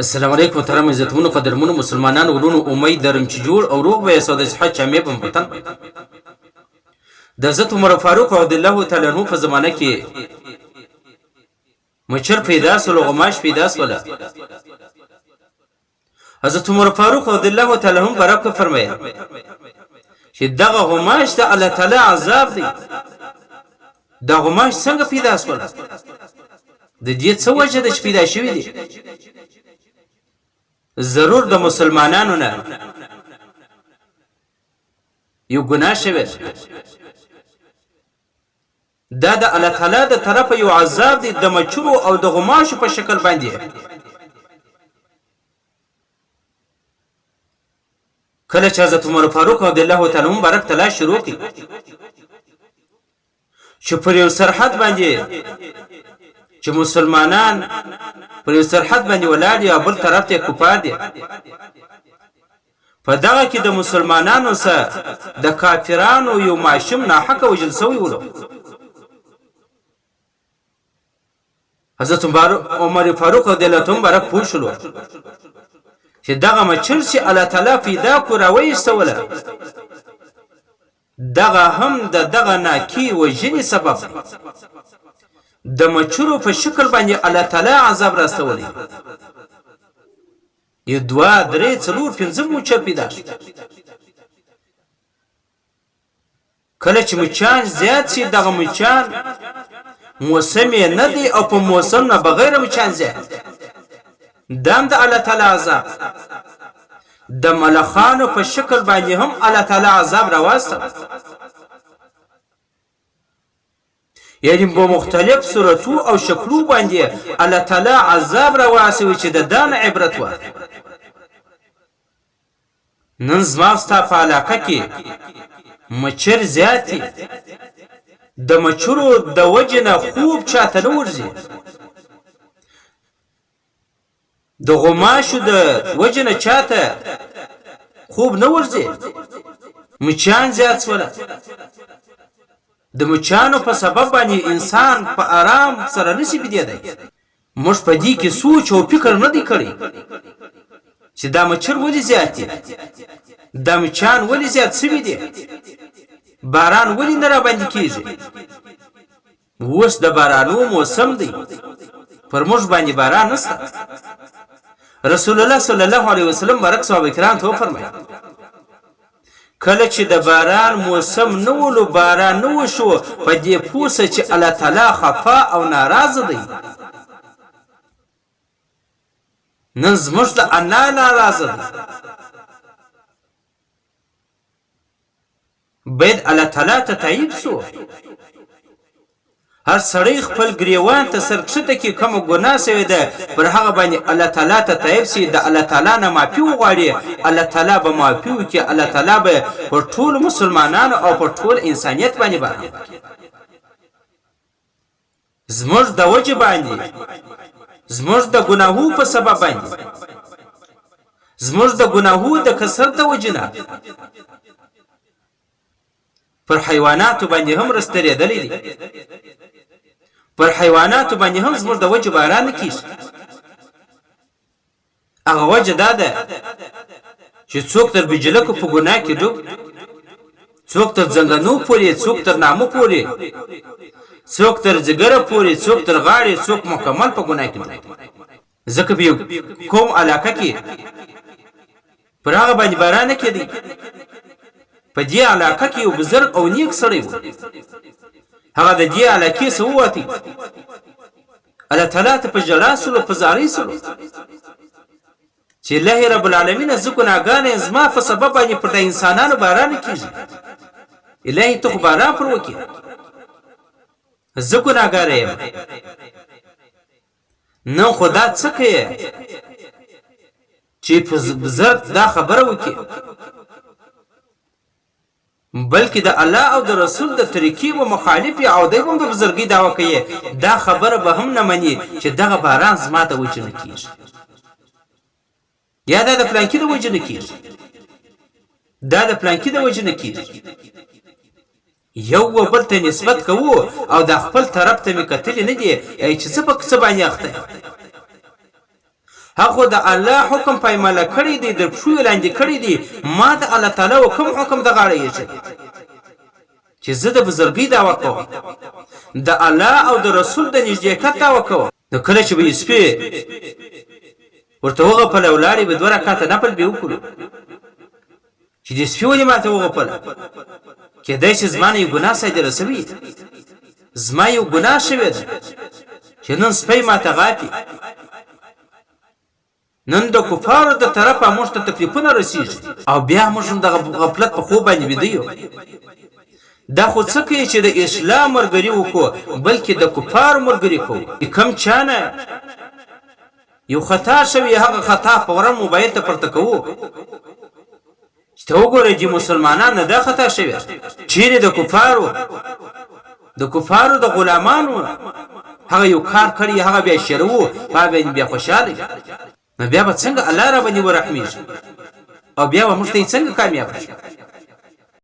السلام علیکم محترم عزتمنو قدرمنو مسلمانانو ورونو امید لرم چې جوړ او روغ به یاست او د صحت جامې په وطن د حضرت عمر فاروق رضی الله تعالی عنہ په زمانه کې مچر پیدا سول غماش پیدا سول حضرت عمر فاروق رضی الله تعالی عنہ برکه فرمایا چې دغه غماش د الله تعالی عذاب دی دا غماش څنګه پیدا سول د دې څه وجه د پیدا شوی دی ضرور د مسلمانانو نه یو ګناه شوی دا د الله تعالی د طرفه یو عذاب دی د مچرو او د غماشو په شکل باندې کله چې حضرت عمر فاروق رضی الله تعالی عنہ مبارک تلاش شروع کړ چې پر یو سرحد باندې چې مسلمانان پر یو سرحد باندې ولاړ دي او بل طرف ته کفار دي په دغه کې د مسلمانانو سره د کافرانو یو ماشوم ناحقه وجل سوی ولو حضرت عمر فاروق رضی الله عنه برک پوښلو چې دغه مچر چې الله تعالی پیدا کو راويستوله دغه هم دغه ناکی وجنی سبب د مچرو په شکل باندې الله تعالی عذاب راستولی یو دوا درې څلور پنځه مچر پیدا کله چې مچان زیات شي دغه مچان موسم نه دی او په موسم نه بغیر مچان زیات دام د الله تعالی عذاب د ملخانو په شکل باندې هم الله تعالی عذاب راوسته یعنی په مختلف صورتو او شکلو باندې الله تعالی عذاب راواسي چې د دان عبرت و نن زماستا په علاقه کې مچر زیاتی د مچرو د وجنه خوب چاته نورځي د غماشو د وجنه چاته خوب نورځي مچان زیات ولا د مچانو په سبب باندې انسان په آرام سره نشي بيدای مش په دې کې سوچ او فکر نه دی کړی چې دا مچر ولې زیات دي دا مچان ولې زیات سوي دي باران ولې نه را باندې کیږي اوس د بارانو موسم دی پر موږ باندې باران نشته رسول الله صلی الله علیه وسلم برک صحابه کرام ته فرمایي کله چې د باران موسم نو ولو باران نو شو په دې پوسه چې الله تعالی خفا او ناراض دی نن زموږ د الله ناراض دی باید الله تعالی ته تایید شو هر سړی خپل ګریوان ته سرکښته کې کوم ګناه سوی ده پر هغه باندې الله تعالی ته تایب سي د الله تعالی نه معافي وغواړي الله تعالی به معافي وکړي الله تعالی به پر ټول مسلمانانو او پر ټول انسانيت باندې باندې زموږ د وجه باندې زموږ د ګناهو په سبب باندې زموږ د ګناهو د کثرت د وجنه پر حیوانات باندې هم رستریدلې دي پر حیوانات باندې هم زموږ د وجه باران کیږي هغه وجه دا ده چې څوک تر بجلکو په ګناه کې ډوب څوک تر زنګنو پورې څوک تر نامو پورې څوک تر جګره پورې څوک تر غاړې څوک مکمل په ګناه کې ځکه به کوم علاقه کې پر هغه باندې باران کېدی په دې علاقه کې یو بزرګ او نیک سړی و هغه د دې علاقې څخه ووتی الله تعالی ته په جلاسو په زاري سره چې الله رب العالمین زګناګانې زما په سبب باندې پر انسانانو باران کیږي الهي ته باران پر وکي زګناګارې نو خدا څه کوي چې په بزرګ دا خبره وکي بلکې د الله او د رسول د طریقې و مخالف او د بزرګي داوا کوي دا خبره به هم نه مني چې دغه باران زما ته وجه نه کیږي یا دا د پلانکی د وجه نه کیږي دا د پلانکی د وجه نه کیږي یو بل ته نسبت کوو او د خپل طرف ته مکتل نه دي چې څه په څه باندې اخته هغه د الله حکم پایماله کړی دی د پښو لاندې کړی دی ما د الله تعالی حکم د غاړه یې چې زه د بزرګۍ دعوه کوم د الله او د رسول د نږدېکت دعوه کوم نو کله چې به سپی ورته وغپل ولاړې به دوه رکعته نفل به وکړو چې د سپي ولې ماته وغپل کېدای شي زما نه یو ګناه سید رسوي زما یو ګناه شوی ده چې نن سپی ماته غاپي نن د کفارو د طرفه موږ ته تکلیفونه رسیږي او بیا موږ د غفلت په خوب باندې ویده یو دا خو څه کوي چې د اسلام مرګري وکړو بلکې د کفارو مرګري کوو کم چانه یو خطا شوی هغه خطا فورا موبایل ته پورته کوو چې ته وګورې چې مسلمانان نه دا خطا شوی چیرې د کفارو د غلامانو هغه یو کار کړی هغه بیا شروع په بیا خوشاله نو بیا به څنګه الله را باندې ورحمیږي او بیا موږ ته څنګه کامیاب شي